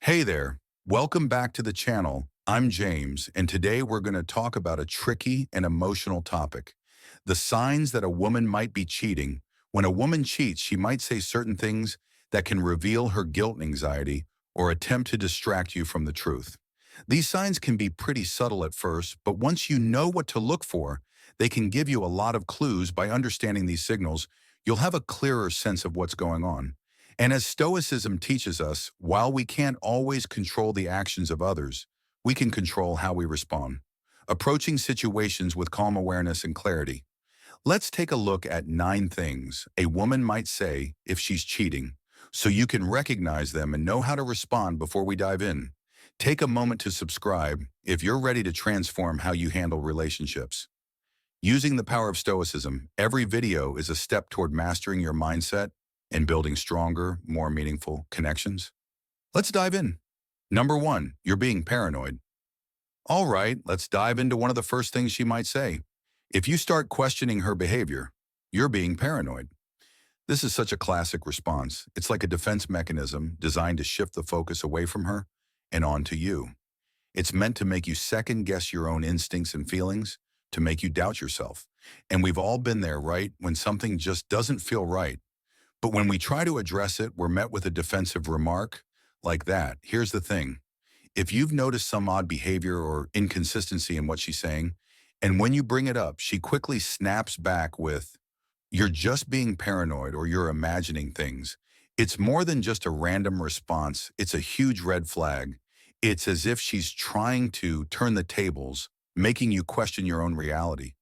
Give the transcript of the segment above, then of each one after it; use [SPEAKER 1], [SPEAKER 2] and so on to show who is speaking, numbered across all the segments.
[SPEAKER 1] Hey there, welcome back to the channel. I'm James, and today we're going to talk about a tricky and emotional topic. The signs that a woman might be cheating. When a woman cheats, she might say certain things that can reveal her guilt and anxiety or attempt to distract you from the truth. These signs can be pretty subtle at first, but once you know what to look for, they can give you a lot of clues. By understanding these signals, you'll have a clearer sense of what's going on. And as Stoicism teaches us, while we can't always control the actions of others, we can control how we respond, approaching situations with calm awareness and clarity. Let's take a look at 9 things a woman might say if she's cheating, so you can recognize them and know how to respond before we dive in. Take a moment to subscribe if you're ready to transform how you handle relationships. Using the power of Stoicism, every video is a step toward mastering your mindset and building stronger, more meaningful connections. Let's dive in. Number 1, you're being paranoid. All right, let's dive into one of the first things she might say. If you start questioning her behavior, you're being paranoid. This is such a classic response. It's like a defense mechanism designed to shift the focus away from her and onto you. It's meant to make you second guess your own instincts and feelings, to make you doubt yourself. And we've all been there, right? When something just doesn't feel right. But when we try to address it, we're met with a defensive remark like that. Here's the thing. If you've noticed some odd behavior or inconsistency in what she's saying, and when you bring it up, she quickly snaps back with, "You're just being paranoid," or "You're imagining things." It's more than just a random response. It's a huge red flag. It's as if she's trying to turn the tables, making you question your own reality.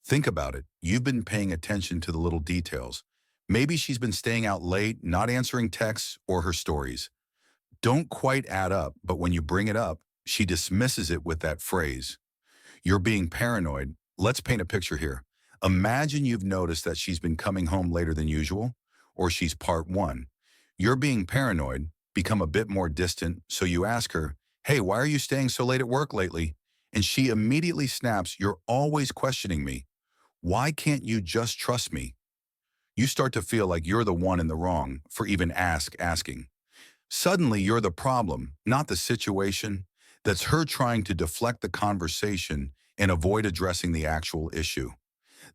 [SPEAKER 1] Think about it. You've been paying attention to the little details. Maybe she's been staying out late, not answering texts or her stories. Don't quite add up, but when you bring it up, she dismisses it with that phrase. "You're being paranoid." Let's paint a picture here. Imagine you've noticed that she's been coming home later than usual, or she's part 1. You're being paranoid, become a bit more distant, so you ask her, "Hey, why are you staying so late at work lately?" And she immediately snaps, "You're always questioning me. Why can't you just trust me?" You start to feel like you're the one in the wrong for even asking. Suddenly, you're the problem, not the situation. That's her trying to deflect the conversation and avoid addressing the actual issue.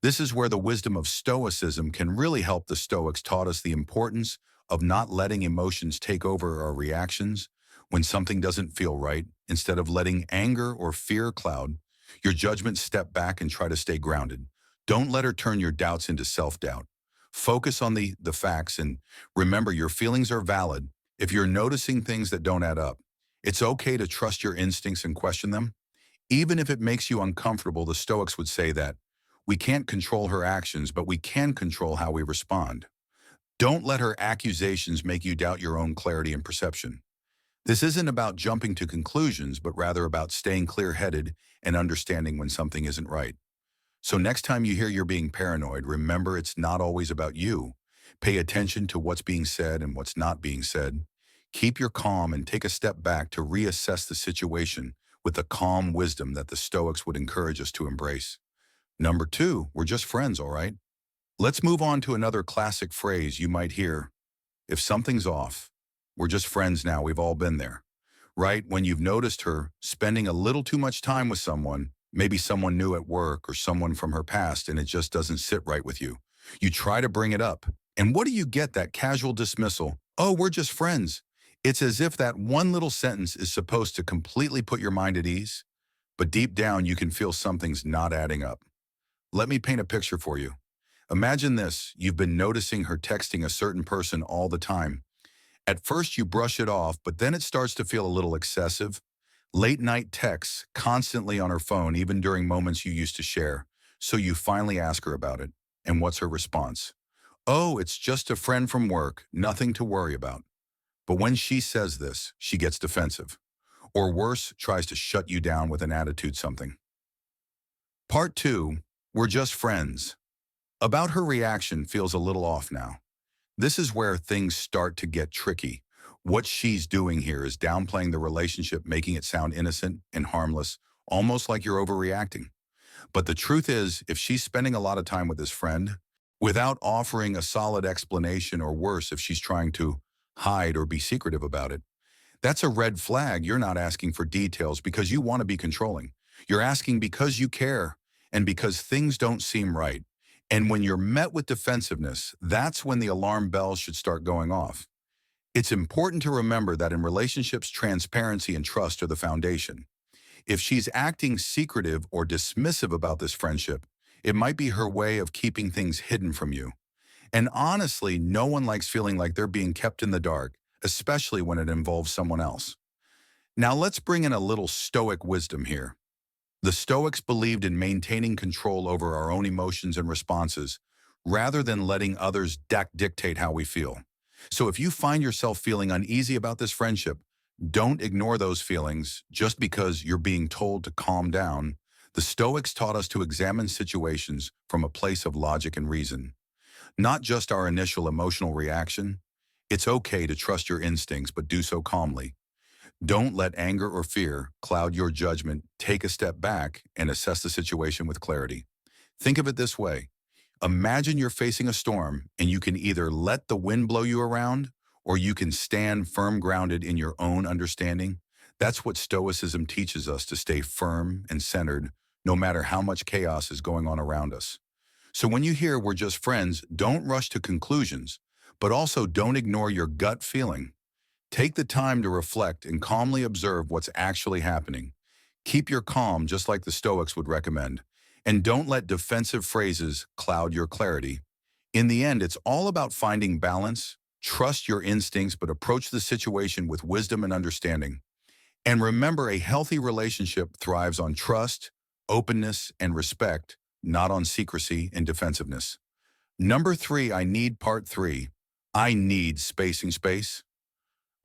[SPEAKER 1] This is where the wisdom of Stoicism can really help. The Stoics taught us the importance of not letting emotions take over our reactions when something doesn't feel right. Instead of letting anger or fear cloud your judgment, step back and try to stay grounded. Don't let her turn your doubts into self-doubt. Focus on the facts and remember your feelings are valid. If you're noticing things that don't add up, it's okay to trust your instincts and question them. Even if it makes you uncomfortable, the Stoics would say that we can't control her actions, but we can control how we respond. Don't let her accusations make you doubt your own clarity and perception. This isn't about jumping to conclusions, but rather about staying clear-headed and understanding when something isn't right. So next time you hear you're being paranoid, remember it's not always about you. Pay attention to what's being said and what's not being said. Keep your calm and take a step back to reassess the situation with the calm wisdom that the Stoics would encourage us to embrace. Number 2, we're just friends, all right? Let's move on to another classic phrase you might hear. If something's off, we're just friends now. We've all been there, right? When you've noticed her spending a little too much time with someone, maybe someone new at work or someone from her past, and it just doesn't sit right with you. You try to bring it up. And what do you get? That casual dismissal. "Oh, we're just friends." It's as if that one little sentence is supposed to completely put your mind at ease. But deep down, you can feel something's not adding up. Let me paint a picture for you. Imagine this. You've been noticing her texting a certain person all the time. At first, you brush it off, but then it starts to feel a little excessive. Late night texts, constantly on her phone, even during moments you used to share. So you finally ask her about it. And what's her response? "Oh, it's just a friend from work, nothing to worry about." But when she says this, she gets defensive. Or worse, tries to shut you down with an attitude something. Part 2, we're just friends. About her reaction feels a little off now. This is where things start to get tricky. What she's doing here is downplaying the relationship, making it sound innocent and harmless, almost like you're overreacting. But the truth is, if she's spending a lot of time with this friend, without offering a solid explanation, or worse, if she's trying to hide or be secretive about it, That's a red flag. You're not asking for details because you want to be controlling. You're asking because you care and because things don't seem right. And when you're met with defensiveness, that's when the alarm bells should start going off. It's important to remember that in relationships, transparency and trust are the foundation. If she's acting secretive or dismissive about this friendship, it might be her way of keeping things hidden from you. And honestly, no one likes feeling like they're being kept in the dark, especially when it involves someone else. Now let's bring in a little Stoic wisdom here. The Stoics believed in maintaining control over our own emotions and responses, rather than letting others dictate how we feel. So if you find yourself feeling uneasy about this friendship, don't ignore those feelings just because you're being told to calm down. The Stoics taught us to examine situations from a place of logic and reason, not just our initial emotional reaction. It's okay to trust your instincts, but do so calmly. Don't let anger or fear cloud your judgment. Take a step back and assess the situation with clarity. Think of it this way. Imagine you're facing a storm and you can either let the wind blow you around or you can stand firm grounded in your own understanding. That's what Stoicism teaches us, to stay firm and centered no matter how much chaos is going on around us. So when you hear we're just friends, don't rush to conclusions, but also don't ignore your gut feeling. Take the time to reflect and calmly observe what's actually happening. Keep your calm, just like the Stoics would recommend. And don't let defensive phrases cloud your clarity. In the end, it's all about finding balance. Trust your instincts, but approach the situation with wisdom and understanding. And remember, a healthy relationship thrives on trust, openness, and respect, not on secrecy and defensiveness. Number three, I need part three. I need space.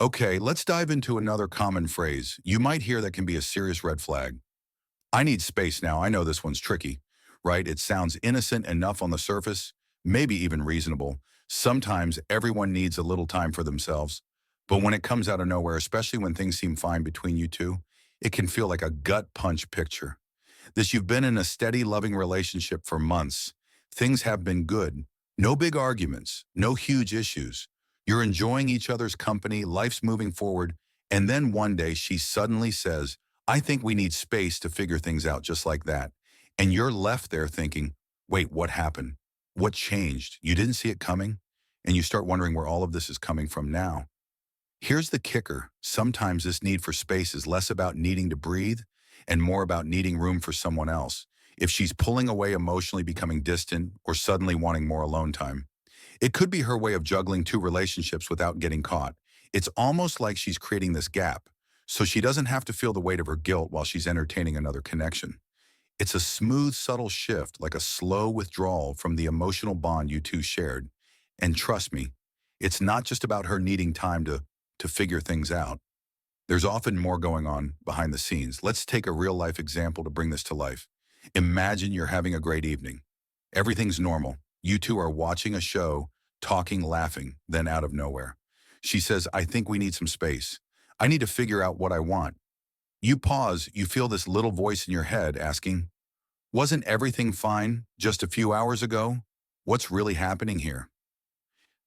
[SPEAKER 1] Okay, let's dive into another common phrase you might hear that can be a serious red flag. I need space now. I know this one's tricky, right? It sounds innocent enough on the surface, maybe even reasonable. Sometimes everyone needs a little time for themselves. But when it comes out of nowhere, especially when things seem fine between you two, it can feel like a gut punch picture. This, you've been in a steady, loving relationship for months. Things have been good. No big arguments, no huge issues. You're enjoying each other's company, life's moving forward, and then one day she suddenly says, I think we need space to figure things out, just like that. And you're left there thinking, wait, what happened? What changed? You didn't see it coming? And you start wondering where all of this is coming from now. Here's the kicker. Sometimes this need for space is less about needing to breathe and more about needing room for someone else. If she's pulling away emotionally, becoming distant, or suddenly wanting more alone time, it could be her way of juggling two relationships without getting caught. It's almost like she's creating this gap, so she doesn't have to feel the weight of her guilt while she's entertaining another connection. It's a smooth, subtle shift, like a slow withdrawal from the emotional bond you two shared. And trust me, it's not just about her needing time to figure things out. There's often more going on behind the scenes. Let's take a real-life example to bring this to life. Imagine you're having a great evening. Everything's normal. You two are watching a show, talking, laughing, then out of nowhere, she says, I think we need some space. I need to figure out what I want. You pause, you feel this little voice in your head asking, wasn't everything fine just a few hours ago? What's really happening here?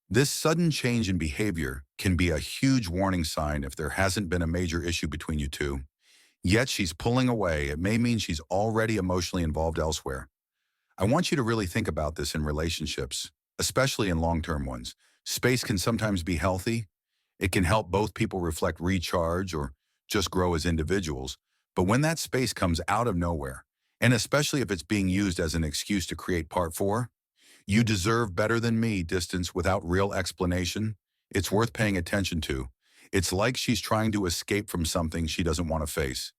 [SPEAKER 1] This sudden change in behavior can be a huge warning sign if there hasn't been a major issue between you two. Yet she's pulling away. It may mean she's already emotionally involved elsewhere. I want you to really think about this in relationships, especially in long-term ones. Space can sometimes be healthy. It can help both people reflect, recharge, or just grow as individuals. But when that space comes out of nowhere, and especially if it's being used as an excuse to create part four, you deserve better than me distance without real explanation, it's worth paying attention to. It's like she's trying to escape from something she doesn't want to face.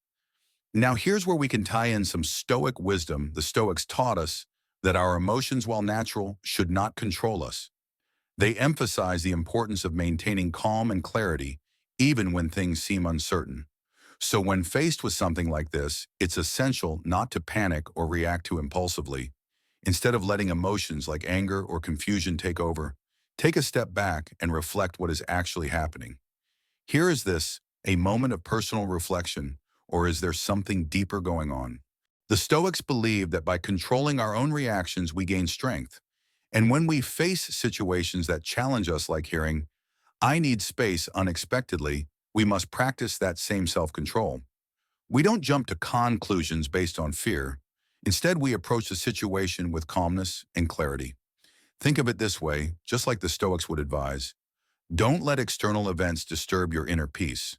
[SPEAKER 1] Now here's where we can tie in some Stoic wisdom. The Stoics taught us that our emotions, while natural, should not control us. They emphasize the importance of maintaining calm and clarity, even when things seem uncertain. So when faced with something like this, it's essential not to panic or react too impulsively. Instead of letting emotions like anger or confusion take over, take a step back and reflect what is actually happening. Here is this, a moment of personal reflection, or is there something deeper going on? The Stoics believe that by controlling our own reactions, we gain strength. And when we face situations that challenge us, like hearing, I need space unexpectedly, we must practice that same self-control. We don't jump to conclusions based on fear. Instead, we approach the situation with calmness and clarity. Think of it this way, just like the Stoics would advise. Don't let external events disturb your inner peace.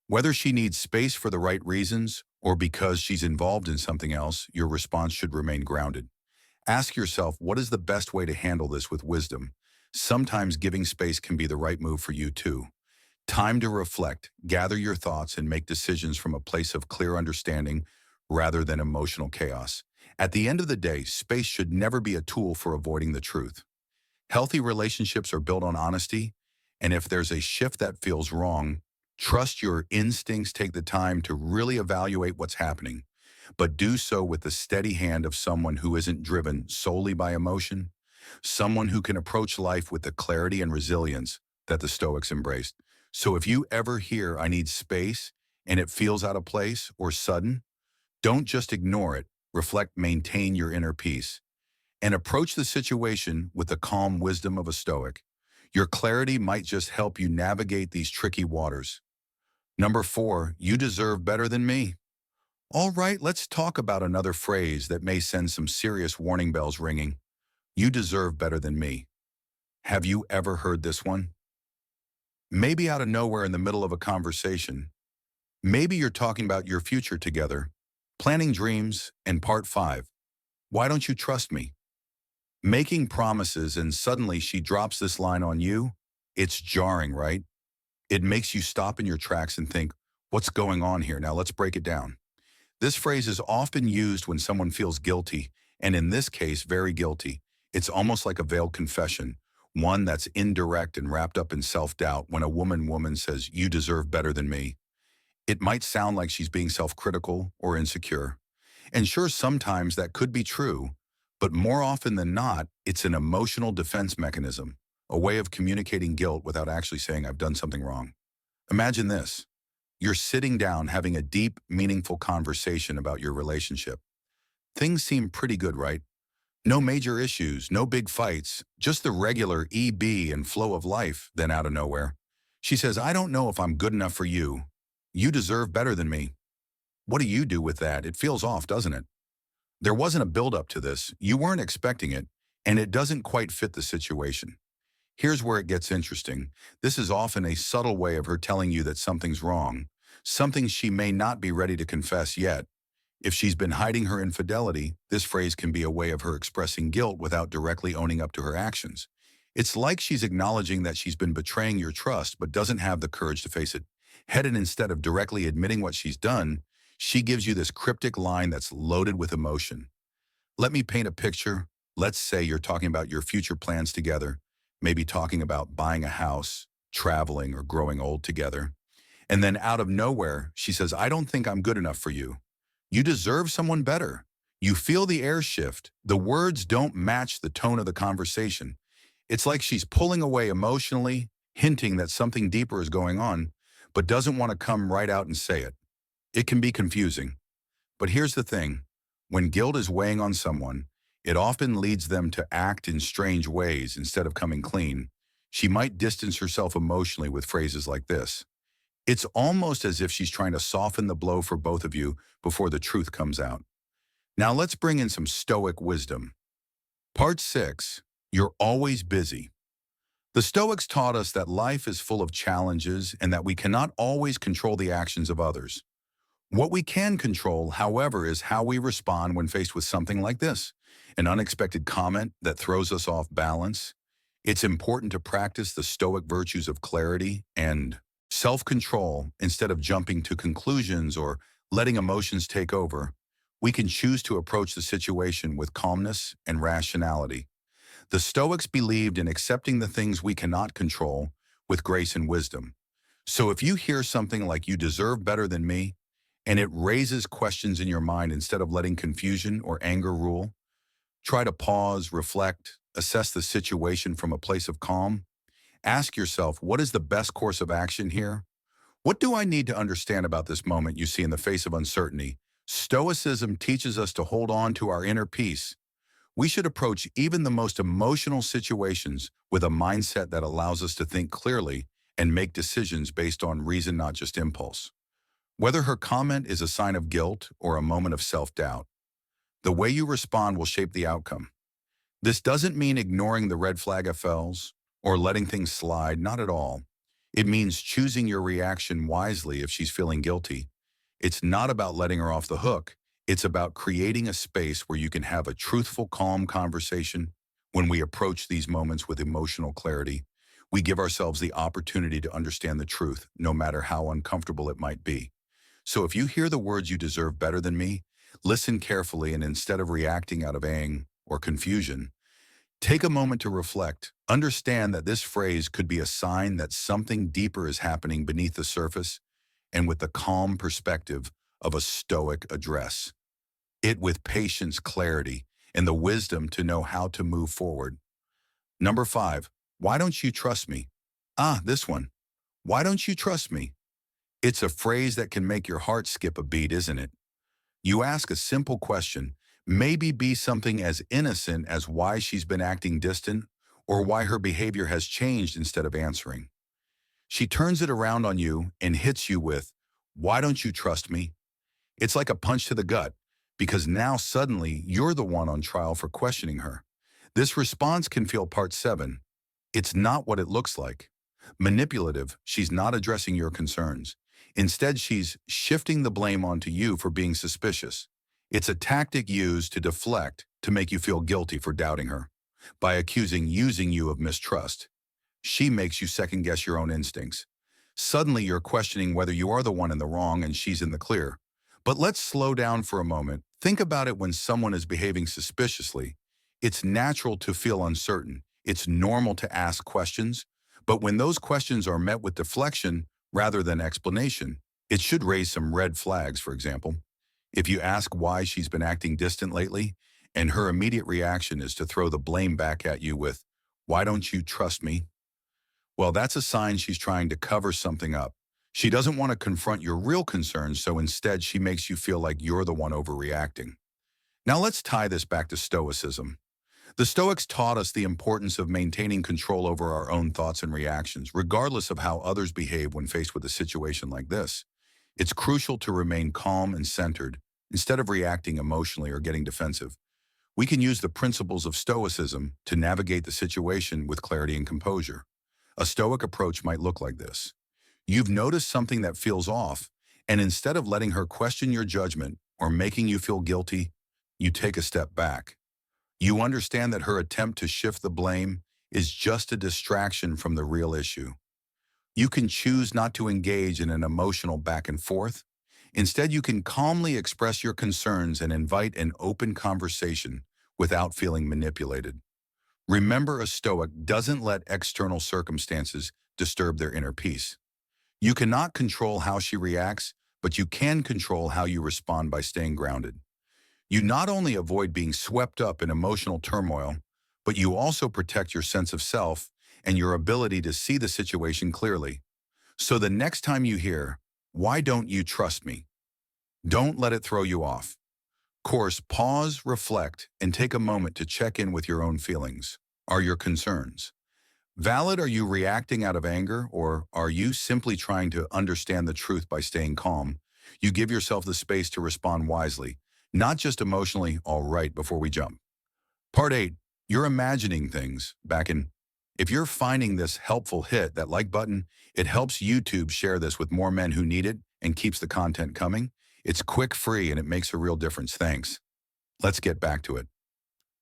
[SPEAKER 1] Whether she needs space for the right reasons or because she's involved in something else, your response should remain grounded. Ask yourself, what is the best way to handle this with wisdom? Sometimes giving space can be the right move for you too. Time to reflect, gather your thoughts, and make decisions from a place of clear understanding rather than emotional chaos. At the end of the day, space should never be a tool for avoiding the truth. Healthy relationships are built on honesty, and if there's a shift that feels wrong, trust your instincts, take the time to really evaluate what's happening, but do so with the steady hand of someone who isn't driven solely by emotion, someone who can approach life with the clarity and resilience that the Stoics embraced. So if you ever hear, "I need space," and it feels out of place or sudden, don't just ignore it. Reflect, maintain your inner peace, and approach the situation with the calm wisdom of a Stoic. Your clarity might just help you navigate these tricky waters. Number 4, you deserve better than me. All right, let's talk about another phrase that may send some serious warning bells ringing. You deserve better than me. Have you ever heard this one? Maybe out of nowhere in the middle of a conversation. Maybe you're talking about your future together, planning dreams, and part 5. Why don't you trust me? Making promises and suddenly she drops this line on you. It's jarring, right? It makes you stop in your tracks and think, what's going on here? Now let's break it down. This phrase is often used when someone feels guilty, and in this case, very guilty. It's almost like a veiled confession, one that's indirect and wrapped up in self-doubt. When a woman says, "You deserve better than me," it might sound like she's being self-critical or insecure. And sure, sometimes that could be true, but more often than not, it's an emotional defense mechanism, a way of communicating guilt without actually saying, "I've done something wrong." Imagine this. You're sitting down having a deep, meaningful conversation about your relationship. Things seem pretty good, right? No major issues, no big fights, just the regular EB and flow of life. Then out of nowhere, she says, "I don't know if I'm good enough for you. You deserve better than me." What do you do with that? It feels off, doesn't it? There wasn't a build-up to this. You weren't expecting it, and it doesn't quite fit the situation. Here's where it gets interesting. This is often a subtle way of her telling you that something's wrong, something she may not be ready to confess yet. If she's been hiding her infidelity, this phrase can be a way of her expressing guilt without directly owning up to her actions. It's like she's acknowledging that she's been betraying your trust but doesn't have the courage to face it. Headed instead of directly admitting what she's done, she gives you this cryptic line that's loaded with emotion. Let me paint a picture. Let's say you're talking about your future plans together, maybe talking about buying a house, traveling, or growing old together. And then out of nowhere, she says, "I don't think I'm good enough for you. You deserve someone better." You feel the air shift. The words don't match the tone of the conversation. It's like she's pulling away emotionally, hinting that something deeper is going on, but doesn't want to come right out and say it. It can be confusing. But here's the thing. When guilt is weighing on someone, it often leads them to act in strange ways instead of coming clean. She might distance herself emotionally with phrases like this. It's almost as if she's trying to soften the blow for both of you before the truth comes out. Now let's bring in some Stoic wisdom. Part 6, you're always busy. The Stoics taught us that life is full of challenges and that we cannot always control the actions of others. What we can control, however, is how we respond when faced with something like this, an unexpected comment that throws us off balance. It's important to practice the Stoic virtues of clarity and self-control instead of jumping to conclusions or letting emotions take over. We can choose to approach the situation with calmness and rationality. The Stoics believed in accepting the things we cannot control with grace and wisdom. So if you hear something like "you deserve better than me," and it raises questions in your mind instead of letting confusion or anger rule, try to pause, reflect, assess the situation from a place of calm. Ask yourself, what is the best course of action here? What do I need to understand about this moment you see in the face of uncertainty? Stoicism teaches us to hold on to our inner peace. We should approach even the most emotional situations with a mindset that allows us to think clearly and make decisions based on reason, not just impulse. Whether her comment is a sign of guilt or a moment of self-doubt, the way you respond will shape the outcome. This doesn't mean ignoring the red flag FLs or letting things slide, not at all. It means choosing your reaction wisely if she's feeling guilty. It's not about letting her off the hook. It's about creating a space where you can have a truthful, calm conversation. When we approach these moments with emotional clarity, we give ourselves the opportunity to understand the truth, no matter how uncomfortable it might be. So if you hear the words "you deserve better than me," listen carefully, and instead of reacting out of anger or confusion, take a moment to reflect. Understand that this phrase could be a sign that something deeper is happening beneath the surface, and with the calm perspective of a stoic address it with patience, clarity, and the wisdom to know how to move forward. Number 5, why don't you trust me? This one. Why don't you trust me? It's a phrase that can make your heart skip a beat, isn't it? You ask a simple question, maybe be something as innocent as why she's been acting distant or why her behavior has changed instead of answering. She turns it around on you and hits you with, "Why don't you trust me?" It's like a punch to the gut, because now suddenly you're the one on trial for questioning her. This response can feel part 7. It's not what it looks like. Manipulative, she's not addressing your concerns. Instead, she's shifting the blame onto you for being suspicious. It's a tactic used to deflect, to make you feel guilty for doubting her. By using you of mistrust, she makes you second-guess your own instincts. Suddenly, you're questioning whether you are the one in the wrong and she's in the clear. But let's slow down for a moment. Think about it. When someone is behaving suspiciously, it's natural to feel uncertain. It's normal to ask questions. But when those questions are met with deflection rather than explanation, it should raise some red flags. For example, if you ask why she's been acting distant lately, and her immediate reaction is to throw the blame back at you with, "Why don't you trust me?" Well, that's a sign she's trying to cover something up. She doesn't want to confront your real concerns, so instead she makes you feel like you're the one overreacting. Now let's tie this back to Stoicism. The Stoics taught us the importance of maintaining control over our own thoughts and reactions, regardless of how others behave when faced with a situation like this. It's crucial to remain calm and centered, instead of reacting emotionally or getting defensive. We can use the principles of Stoicism to navigate the situation with clarity and composure. A Stoic approach might look like this. You've noticed something that feels off, and instead of letting her question your judgment or making you feel guilty, you take a step back. You understand that her attempt to shift the blame is just a distraction from the real issue. You can choose not to engage in an emotional back and forth. Instead, you can calmly express your concerns and invite an open conversation without feeling manipulated. Remember, a Stoic doesn't let external circumstances disturb their inner peace. You cannot control how she reacts, but you can control how you respond by staying grounded. You not only avoid being swept up in emotional turmoil, but you also protect your sense of self and your ability to see the situation clearly. So the next time you hear, "Why don't you trust me?" don't let it throw you off. Course, pause, reflect, and take a moment to check in with your own feelings. Are your concerns valid? Are you reacting out of anger, or are you simply trying to understand the truth by staying calm? You give yourself the space to respond wisely, not just emotionally. All right, before we jump. Part 8, you're imagining things. If you're finding this helpful, hit that like button. It helps YouTube share this with more men who need it and keeps the content coming. It's quick, free, and it makes a real difference. Thanks. Let's get back to it.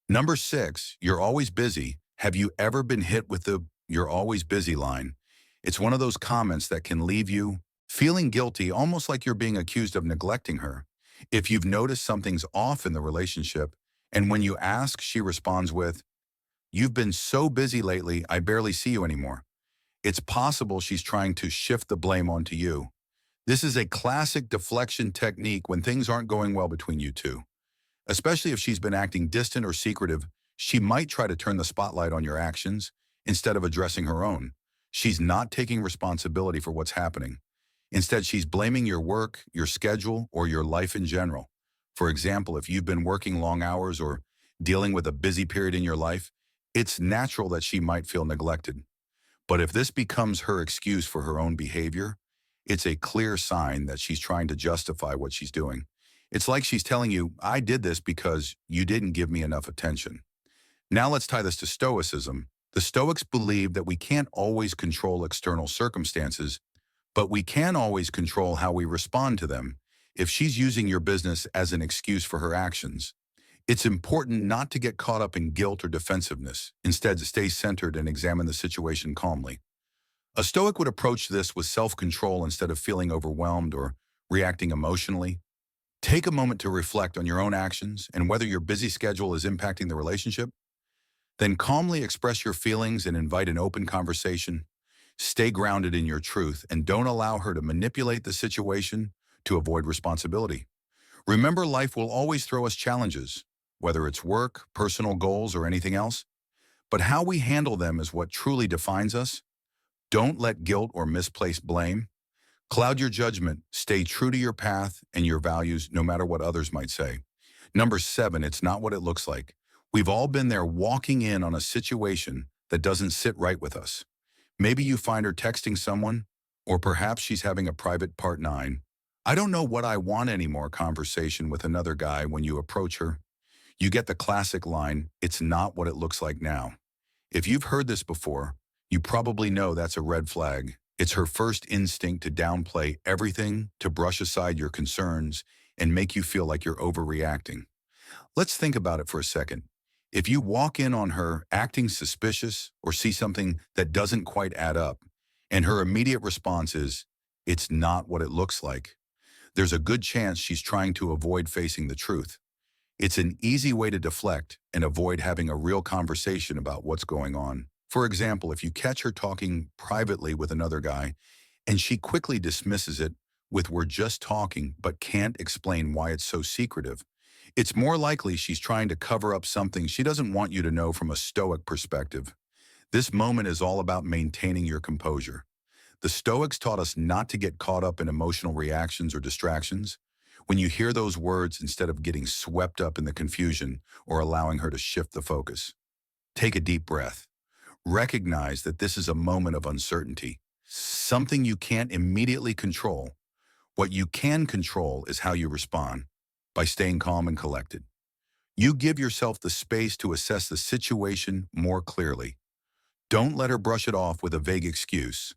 [SPEAKER 1] Number 6, you're always busy. Have you ever been hit with the "you're always busy" line? It's one of those comments that can leave you feeling guilty, almost like you're being accused of neglecting her. If you've noticed something's off in the relationship, and when you ask, she responds with, "You've been so busy lately, I barely see you anymore." It's possible she's trying to shift the blame onto you. This is a classic deflection technique when things aren't going well between you two. Especially if she's been acting distant or secretive, she might try to turn the spotlight on your actions instead of addressing her own. She's not taking responsibility for what's happening. Instead, she's blaming your work, your schedule, or your life in general. For example, if you've been working long hours or dealing with a busy period in your life, it's natural that she might feel neglected. But if this becomes her excuse for her own behavior, it's a clear sign that she's trying to justify what she's doing. It's like she's telling you, I did this because you didn't give me enough attention. Now let's tie this to Stoicism. The Stoics believe that we can't always control external circumstances, but we can always control how we respond to them. If she's using your business as an excuse for her actions, it's important not to get caught up in guilt or defensiveness. Instead, to stay centered and examine the situation calmly. A Stoic would approach this with self-control instead of feeling overwhelmed or reacting emotionally. Take a moment to reflect on your own actions and whether your busy schedule is impacting the relationship. Then calmly express your feelings and invite an open conversation. Stay grounded in your truth and don't allow her to manipulate the situation to avoid responsibility. Remember, life will always throw us challenges, whether it's work, personal goals, or anything else. But how we handle them is what truly defines us. Don't let guilt or misplaced blame cloud your judgment. Stay true to your path and your values, no matter what others might say. Number 7, it's not what it looks like. We've all been there, walking in on a situation that doesn't sit right with us. Maybe you find her texting someone, or perhaps she's having a private part 9. I don't know what I want anymore conversation with another guy when you approach her. You get the classic line, it's not what it looks like now. If you've heard this before, you probably know that's a red flag. It's her first instinct to downplay everything, to brush aside your concerns, and make you feel like you're overreacting. Let's think about it for a second. If you walk in on her acting suspicious or see something that doesn't quite add up, and her immediate response is, it's not what it looks like, there's a good chance she's trying to avoid facing the truth. It's an easy way to deflect and avoid having a real conversation about what's going on. For example, if you catch her talking privately with another guy and she quickly dismisses it with "we're just talking," but can't explain why it's so secretive, it's more likely she's trying to cover up something she doesn't want you to know. From a Stoic perspective, this moment is all about maintaining your composure. The Stoics taught us not to get caught up in emotional reactions or distractions. When you hear those words, instead of getting swept up in the confusion or allowing her to shift the focus, take a deep breath. Recognize that this is a moment of uncertainty, something you can't immediately control. What you can control is how you respond, by staying calm and collected. You give yourself the space to assess the situation more clearly. Don't let her brush it off with a vague excuse.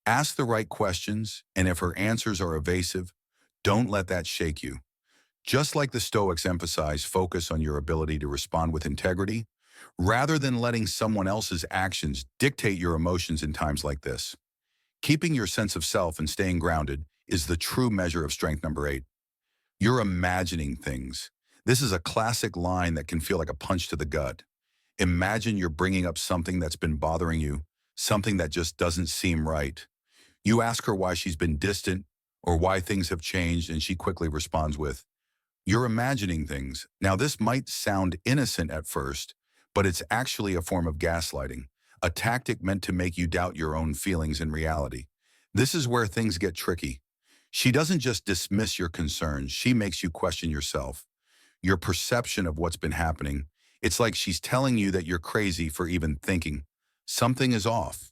[SPEAKER 1] Ask the right questions, and if her answers are evasive, don't let that shake you. Just like the Stoics emphasize, focus on your ability to respond with integrity, rather than letting someone else's actions dictate your emotions in times like this. Keeping your sense of self and staying grounded is the true measure of strength. Number 8, you're imagining things. This is a classic line that can feel like a punch to the gut. Imagine you're bringing up something that's been bothering you, something that just doesn't seem right. You ask her why she's been distant or why things have changed, and she quickly responds with, "You're imagining things." Now, this might sound innocent at first, but it's actually a form of gaslighting, a tactic meant to make you doubt your own feelings and reality. This is where things get tricky. She doesn't just dismiss your concerns, she makes you question yourself, your perception of what's been happening. It's like she's telling you that you're crazy for even thinking something is off.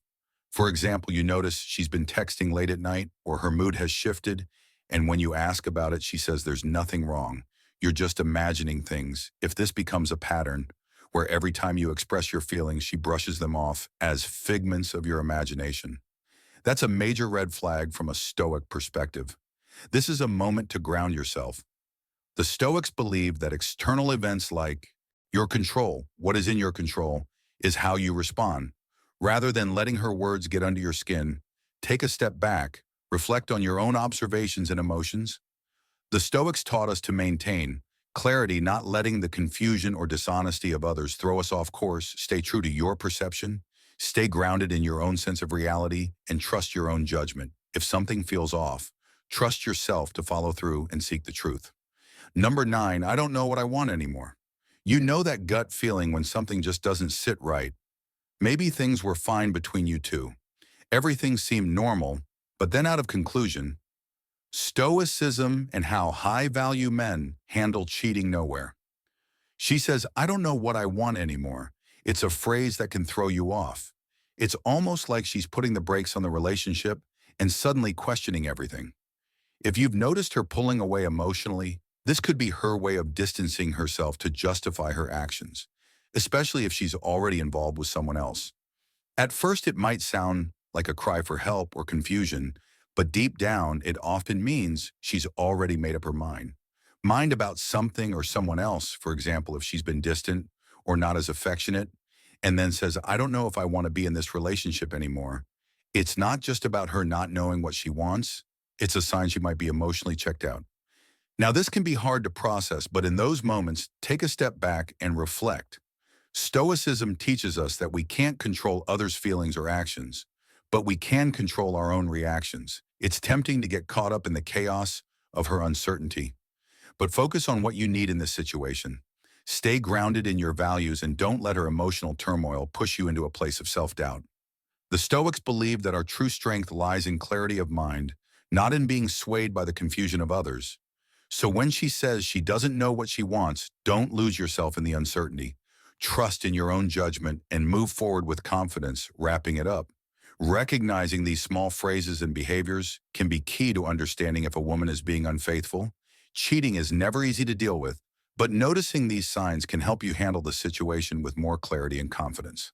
[SPEAKER 1] For example, you notice she's been texting late at night, or her mood has shifted, and when you ask about it, she says there's nothing wrong. You're just imagining things. If this becomes a pattern, where every time you express your feelings, she brushes them off as figments of your imagination, that's a major red flag from a Stoic perspective. This is a moment to ground yourself. The Stoics believe that external events like your control, what is in your control, is how you respond. Rather than letting her words get under your skin, take a step back, reflect on your own observations and emotions. The Stoics taught us to maintain clarity, not letting the confusion or dishonesty of others throw us off course. Stay true to your perception, stay grounded in your own sense of reality, and trust your own judgment. If something feels off, trust yourself to follow through and seek the truth. Number 9, I don't know what I want anymore. You know that gut feeling when something just doesn't sit right. Maybe things were fine between you two. Everything seemed normal, but then out of conclusion, Stoicism and how high-value men handle cheating nowhere. She says, I don't know what I want anymore. It's a phrase that can throw you off. It's almost like she's putting the brakes on the relationship and suddenly questioning everything. If you've noticed her pulling away emotionally, this could be her way of distancing herself to justify her actions, especially if she's already involved with someone else. At first, it might sound like a cry for help or confusion, but deep down, it often means she's already made up her mind. Mind about something or someone else, for example, if she's been distant or not as affectionate, and then says, I don't know if I want to be in this relationship anymore. It's not just about her not knowing what she wants. It's a sign she might be emotionally checked out. Now, this can be hard to process, but in those moments, take a step back and reflect. Stoicism teaches us that we can't control others' feelings or actions, but we can control our own reactions. It's tempting to get caught up in the chaos of her uncertainty, but focus on what you need in this situation. Stay grounded in your values and don't let her emotional turmoil push you into a place of self-doubt. The Stoics believe that our true strength lies in clarity of mind, not in being swayed by the confusion of others. So when she says she doesn't know what she wants, don't lose yourself in the uncertainty. Trust in your own judgment and move forward with confidence, wrapping it up. Recognizing these small phrases and behaviors can be key to understanding if a woman is being unfaithful. Cheating is never easy to deal with, but noticing these signs can help you handle the situation with more clarity and confidence.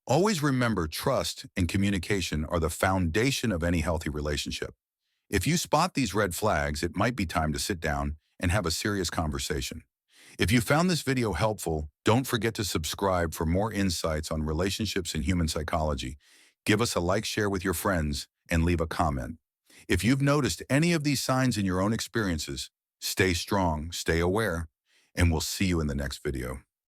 [SPEAKER 1] Always remember, trust and communication are the foundation of any healthy relationship. If you spot these red flags, it might be time to sit down and have a serious conversation. If you found this video helpful, don't forget to subscribe for more insights on relationships and human psychology. Give us a like, share with your friends, and leave a comment. If you've noticed any of these signs in your own experiences, stay strong, stay aware, and we'll see you in the next video.